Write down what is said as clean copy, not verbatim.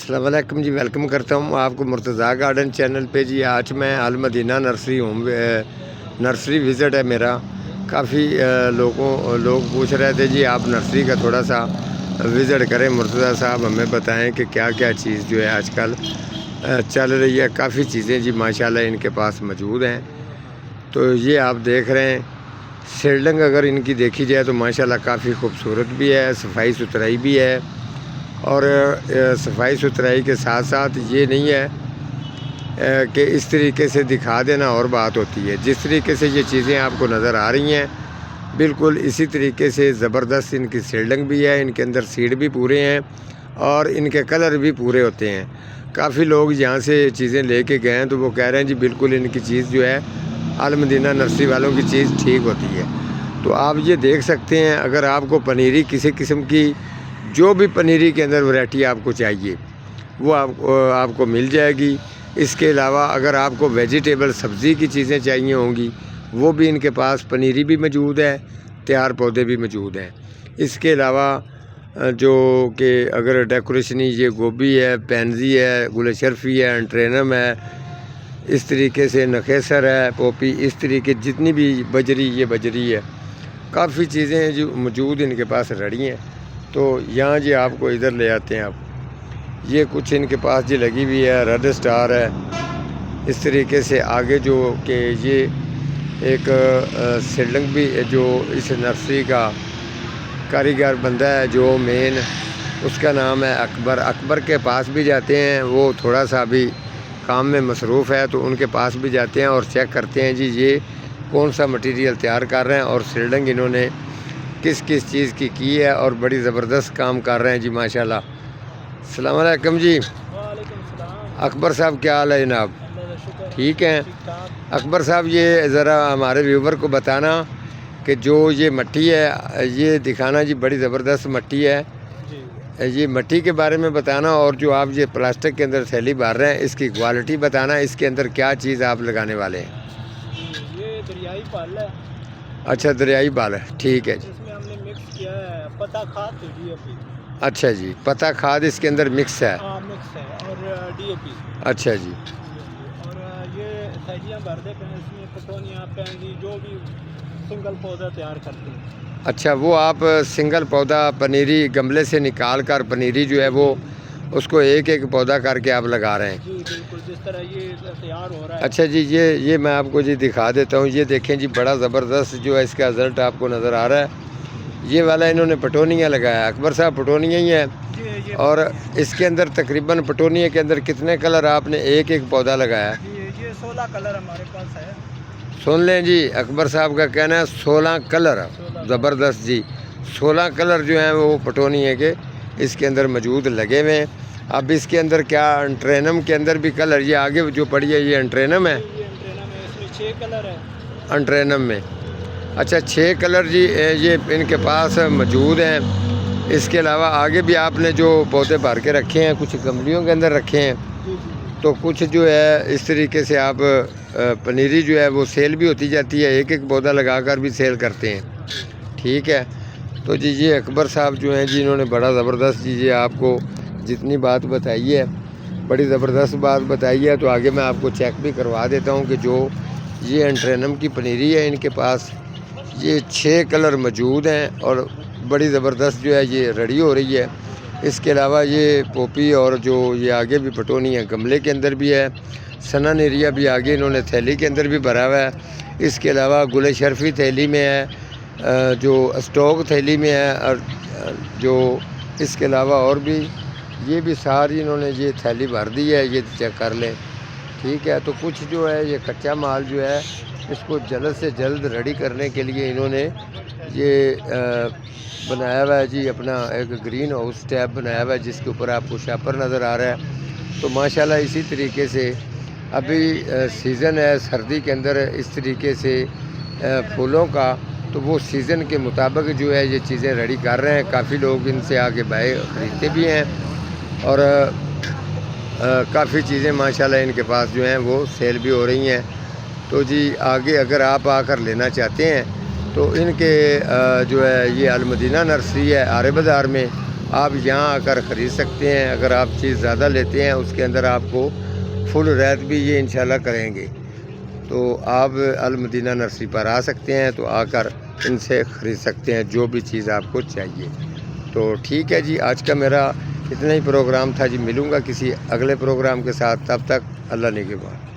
السلام علیکم جی، ویلکم کرتا ہوں آپ کو مرتضیٰ گارڈن چینل پہ جی۔ آج میں المدینہ نرسری وزٹ ہے میرا۔ کافی لوگ پوچھ رہے تھے جی آپ نرسری کا تھوڑا سا وزٹ کریں، مرتضیٰ صاحب ہمیں بتائیں کہ کیا کیا چیز جو ہے آج کل چل رہی ہے۔ کافی چیزیں جی ماشاءاللہ ان کے پاس موجود ہیں۔ تو یہ آپ دیکھ رہے ہیں سیڈلنگ، اگر ان کی دیکھی جائے تو ماشاءاللہ کافی خوبصورت بھی ہے، صفائی ستھرائی بھی ہے۔ اور صفائی ستھرائی کے ساتھ ساتھ یہ نہیں ہے کہ اس طریقے سے دکھا دینا اور بات ہوتی ہے۔ جس طریقے سے یہ چیزیں آپ کو نظر آ رہی ہیں بالکل اسی طریقے سے زبردست ان کی سیڈلنگ بھی ہے، ان کے اندر سیڈ بھی پورے ہیں اور ان کے کلر بھی پورے ہوتے ہیں۔ کافی لوگ یہاں سے چیزیں لے کے گئے ہیں تو وہ کہہ رہے ہیں جی بالکل ان کی چیز جو ہے المدینہ نرسری والوں کی چیز ٹھیک ہوتی ہے۔ تو آپ یہ دیکھ سکتے ہیں، اگر آپ کو پنیری کسی قسم کی جو بھی پنیری کے اندر ورائٹی آپ کو چاہیے وہ آپ کو مل جائے گی۔ اس کے علاوہ اگر آپ کو ویجیٹیبل سبزی کی چیزیں چاہیے ہوں گی وہ بھی ان کے پاس پنیری بھی موجود ہے، تیار پودے بھی موجود ہیں۔ اس کے علاوہ جو کہ اگر ڈیکوریشنی یہ گوبھی ہے، پینزی ہے، گل شرفی ہے، انٹرینم ہے، اس طریقے سے نخیسر ہے، پوپی، اس طریقے جتنی بھی بجری، یہ بجری ہے، کافی چیزیں جو موجود ان کے پاس ریڈی ہیں۔ تو یہاں جی آپ کو ادھر لے آتے ہیں آپ، یہ کچھ ان کے پاس جی لگی ہوئی ہے، ریڈ سٹار ہے۔ اس طریقے سے آگے جو کہ یہ ایک سیڈلنگ بھی جو اس نرسری کا کاریگر بندہ ہے جو مین، اس کا نام ہے اکبر۔ اکبر کے پاس بھی جاتے ہیں، وہ تھوڑا سا بھی کام میں مصروف ہے تو ان کے پاس بھی جاتے ہیں اور چیک کرتے ہیں جی یہ کون سا مٹیریل تیار کر رہے ہیں اور سیڈلنگ انہوں نے کس چیز کی ہے، اور بڑی زبردست کام کر رہے ہیں جی ماشاءاللہ۔ السلام علیکم جی۔ وعلیکم السلام۔ اکبر صاحب کیا حال ہے جناب؟ اللہ کا شکر، ٹھیک ہیں ٹھیک ٹھاک۔ اکبر صاحب، یہ ذرا ہمارے ویور کو بتانا کہ جو یہ مٹی ہے یہ دکھانا جی، بڑی زبردست مٹی ہے جی یہ مٹی کے بارے میں بتانا، اور جو آپ یہ پلاسٹک کے اندر تھیلی بھر رہے ہیں اس کی کوالٹی بتانا، اس کے اندر کیا چیز آپ لگانے والے ہیں؟ یہ دریائی پھل ہے۔ اچھا، دریائی بال ہے، ٹھیک ہے جی۔ اس میں ہم نے مکس کیا ہے پتا کھاد ڈی اے پی۔ اچھا جی، پتا کھاد اس کے اندر مکس ہے۔ ہاں مکس ہے، اور ڈی اے پی۔ اچھا جی، اور یہ تھیلیاں بھر دیتے ہیں، اس میں پٹونیاں، پینزی، جو بھی سنگل پودا تیار کرتے ہیں۔ اچھا، وہ آپ سنگل پودا پنیری گملے سے نکال کر پنیری جو ہے وہ اس کو ایک ایک پودا کر کے آپ لگا رہے ہیں؟ جی بالکل، جس طرح یہ تیار ہو رہا ہے۔ اچھا جی، یہ میں آپ کو جی دکھا دیتا ہوں، یہ دیکھیں جی بڑا زبردست جو ہے اس کا رزلٹ آپ کو نظر آ رہا ہے۔ یہ والا انہوں نے پٹونیا لگایا ہے، اکبر صاحب پٹونیا ہی ہے۔ جی اور اس کے اندر تقریباً پٹونیا کے اندر کتنے کلر آپ نے ایک ایک پودا لگایا ہے؟ جی یہ 16 کلر ہمارے پاس ہے۔ سن لیں جی، اکبر صاحب کا کہنا ہے 16 کلر، زبردست جی۔ 16 کلر جو ہیں وہ پٹونیا کے اس کے اندر موجود لگے ہوئے ہیں۔ اب اس کے اندر کیا انٹرینم کے اندر بھی کلر، یہ آگے جو پڑی ہے یہ انٹرینم ہے؟ یہ انٹرینم ہے، اس میں 6 کلر ہے۔ انٹرینم میں اچھا 6 کلر جی یہ ان کے پاس موجود ہیں۔ اس کے علاوہ آگے بھی آپ نے جو پودے بھر کے رکھے ہیں کچھ گملیوں کے اندر رکھے ہیں، تو کچھ جو ہے اس طریقے سے آپ پنیری جو ہے وہ سیل بھی ہوتی جاتی ہے، ایک ایک پودا لگا کر بھی سیل کرتے ہیں، ٹھیک ہے۔ تو جی یہ اکبر صاحب جو ہیں جی انہوں نے بڑا زبردست جی یہ آپ کو جتنی بات بتائی ہے بڑی زبردست بات بتائی ہے، تو آگے میں آپ کو چیک بھی کروا دیتا ہوں کہ جو یہ انٹرینم کی پنیری ہے ان کے پاس یہ 6 کلر موجود ہیں اور بڑی زبردست جو ہے یہ ریڈی ہو رہی ہے۔ اس کے علاوہ یہ پوپی اور جو یہ آگے بھی پٹونی ہے گملے کے اندر بھی ہے، سنا نیریا بھی آگے انہوں نے تھیلی کے اندر بھی بھرا ہوا ہے۔ اس کے علاوہ گل شرفی تھیلی میں ہے، جو اسٹوک تھیلی میں ہے، اور جو اس کے علاوہ اور بھی یہ بھی ساری انہوں نے یہ تھیلی بھر دی ہے، یہ چیک کر لیں، ٹھیک ہے۔ تو کچھ جو ہے یہ کچا مال جو ہے اس کو جلد سے جلد ریڈی کرنے کے لیے انہوں نے یہ بنایا ہوا ہے جی اپنا ایک گرین ہاؤس ٹیپ بنایا ہوا ہے جس کے اوپر آپ کو شاپر نظر آ رہا ہے۔ تو ماشاءاللہ اسی طریقے سے ابھی سیزن ہے سردی کے اندر اس طریقے سے پھولوں کا، تو وہ سیزن کے مطابق جو ہے یہ چیزیں ریڈی کر رہے ہیں۔ کافی لوگ ان سے آگے خریدتے بھی ہیں اور کافی چیزیں ماشاءاللہ ان کے پاس جو ہیں وہ سیل بھی ہو رہی ہیں۔ تو جی آگے اگر آپ آ کر لینا چاہتے ہیں تو ان کے جو ہے یہ المدینہ نرسری ہے آرے بازار میں، آپ یہاں آ کر خرید سکتے ہیں۔ اگر آپ چیز زیادہ لیتے ہیں اس کے اندر آپ کو فل رعایت بھی یہ انشاءاللہ کریں گے۔ تو آپ المدینہ نرسری پر آ سکتے ہیں، تو آ کر ان سے خرید سکتے ہیں جو بھی چیز آپ کو چاہیے۔ تو ٹھیک ہے جی، آج کا میرا اتنا ہی پروگرام تھا جی، ملوں گا کسی اگلے پروگرام کے ساتھ، تب تک اللہ نگہبان۔